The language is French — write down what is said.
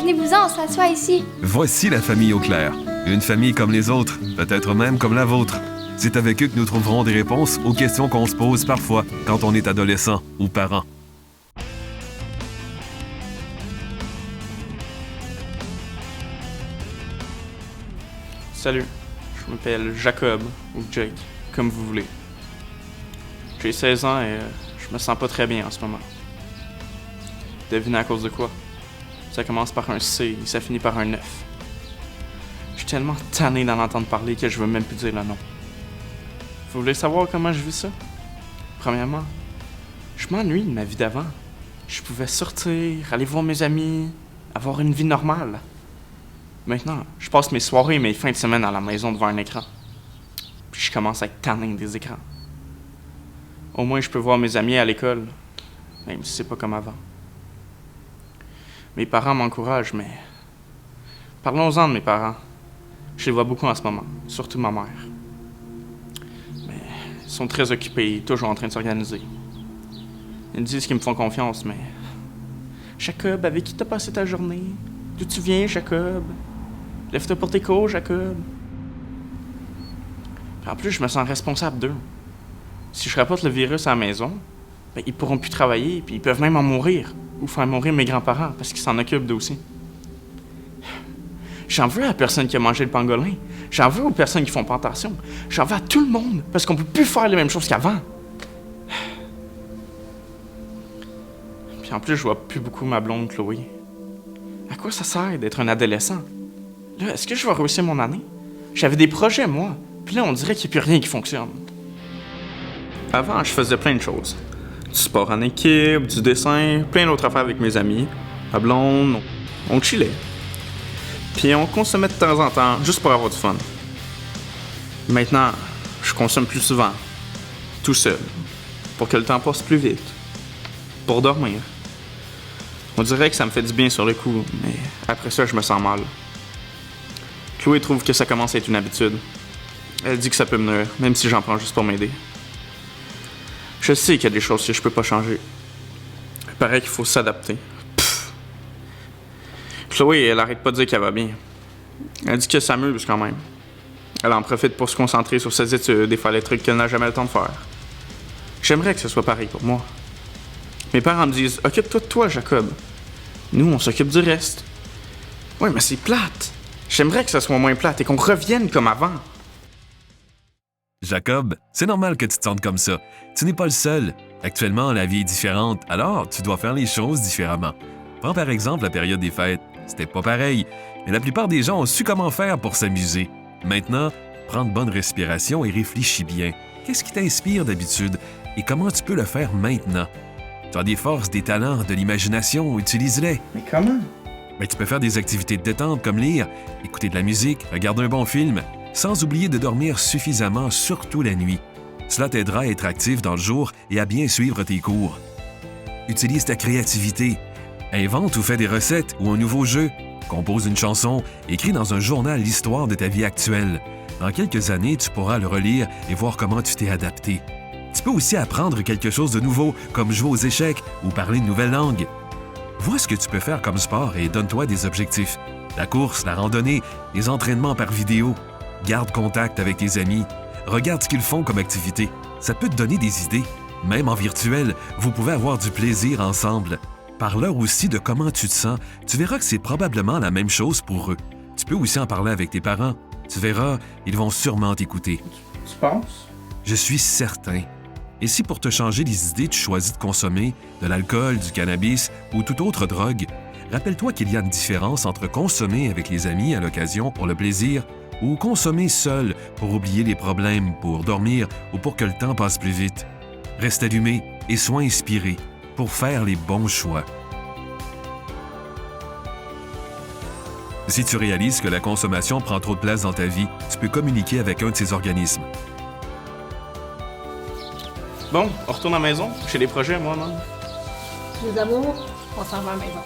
Venez-vous-en, on s'assoit ici. Voici la famille Auclair. Une famille comme les autres, peut-être même comme la vôtre. C'est avec eux que nous trouverons des réponses aux questions qu'on se pose parfois quand on est adolescent ou parent. Salut, je m'appelle Jacob, ou Jake, comme vous voulez. J'ai 16 ans et je me sens pas très bien en ce moment. Devinez à cause de quoi? Ça commence par un C et ça finit par un 9. Je suis tellement tanné d'en entendre parler que je veux même plus dire le nom. Vous voulez savoir comment je vis ça? Premièrement, je m'ennuie de ma vie d'avant. Je pouvais sortir, aller voir mes amis, avoir une vie normale. Maintenant, je passe mes soirées et mes fins de semaine à la maison devant un écran. Puis je commence à être tanné des écrans. Au moins, je peux voir mes amis à l'école, même si c'est pas comme avant. Mes parents m'encouragent, mais... Parlons-en de mes parents. Je les vois beaucoup en ce moment, surtout ma mère. Mais ils sont très occupés, toujours en train de s'organiser. Ils me disent qu'ils me font confiance, mais... Jacob, avec qui t'as passé ta journée? D'où tu viens, Jacob? Lève-toi pour tes cours, Jacob. Puis en plus, je me sens responsable d'eux. Si je rapporte le virus à la maison, ben, ils pourront plus travailler, puis ils peuvent même en mourir. Ou faire mourir mes grands-parents, parce qu'ils s'en occupent d'eux aussi. J'en veux à la personne qui a mangé le pangolin. J'en veux aux personnes qui font pas attention. J'en veux à tout le monde, parce qu'on peut plus faire les mêmes choses qu'avant. Puis en plus, je vois plus beaucoup ma blonde Chloé. À quoi ça sert d'être un adolescent? Là, est-ce que je vais réussir mon année? J'avais des projets, moi. Puis là, on dirait qu'il n'y a plus rien qui fonctionne. Avant, je faisais plein de choses. Du sport en équipe, du dessin, plein d'autres affaires avec mes amis. Ma blonde, on chillait. Puis on consommait de temps en temps, juste pour avoir du fun. Maintenant, je consomme plus souvent. Tout seul. Pour que le temps passe plus vite. Pour dormir. On dirait que ça me fait du bien sur le coup, mais après ça, je me sens mal. Chloé trouve que ça commence à être une habitude. Elle dit que ça peut me nuire, même si j'en prends juste pour m'aider. Je sais qu'il y a des choses que je peux pas changer. Il paraît qu'il faut s'adapter. Pfff. Chloé, elle arrête pas de dire qu'elle va bien. Elle dit que ça m'amuse quand même. Elle en profite pour se concentrer sur ses études et faire les trucs qu'elle n'a jamais le temps de faire. J'aimerais que ce soit pareil pour moi. Mes parents me disent « Occupe-toi de toi, Jacob. Nous, on s'occupe du reste. » Ouais, mais c'est plate. J'aimerais que ça soit moins plate et qu'on revienne comme avant. Jacob, c'est normal que tu te sentes comme ça. Tu n'es pas le seul. Actuellement, la vie est différente, alors tu dois faire les choses différemment. Prends par exemple la période des fêtes. C'était pas pareil, mais la plupart des gens ont su comment faire pour s'amuser. Maintenant, prends de bonnes respirations et réfléchis bien. Qu'est-ce qui t'inspire d'habitude et comment tu peux le faire maintenant? Tu as des forces, des talents, de l'imagination, utilise-les. Mais comment? Mais tu peux faire des activités de détente comme lire, écouter de la musique, regarder un bon film, sans oublier de dormir suffisamment, surtout la nuit. Cela t'aidera à être actif dans le jour et à bien suivre tes cours. Utilise ta créativité. Invente ou fais des recettes ou un nouveau jeu. Compose une chanson, écris dans un journal l'histoire de ta vie actuelle. Dans quelques années, tu pourras le relire et voir comment tu t'es adapté. Tu peux aussi apprendre quelque chose de nouveau, comme jouer aux échecs ou parler une nouvelle langue. Vois ce que tu peux faire comme sport et donne-toi des objectifs. La course, la randonnée, les entraînements par vidéo. Garde contact avec tes amis. Regarde ce qu'ils font comme activité. Ça peut te donner des idées. Même en virtuel, vous pouvez avoir du plaisir ensemble. Parle-leur aussi de comment tu te sens. Tu verras que c'est probablement la même chose pour eux. Tu peux aussi en parler avec tes parents. Tu verras, ils vont sûrement t'écouter. Tu penses? Je suis certain. Et si pour te changer les idées, tu choisis de consommer de l'alcool, du cannabis ou toute autre drogue, rappelle-toi qu'il y a une différence entre consommer avec les amis à l'occasion pour le plaisir ou consommer seul pour oublier les problèmes, pour dormir ou pour que le temps passe plus vite. Reste allumé et sois inspiré pour faire les bons choix. Si tu réalises que la consommation prend trop de place dans ta vie, tu peux communiquer avec un de ces organismes. Bon, on retourne à la maison. J'ai des projets, moi, non? Les amours, on s'en va à la maison.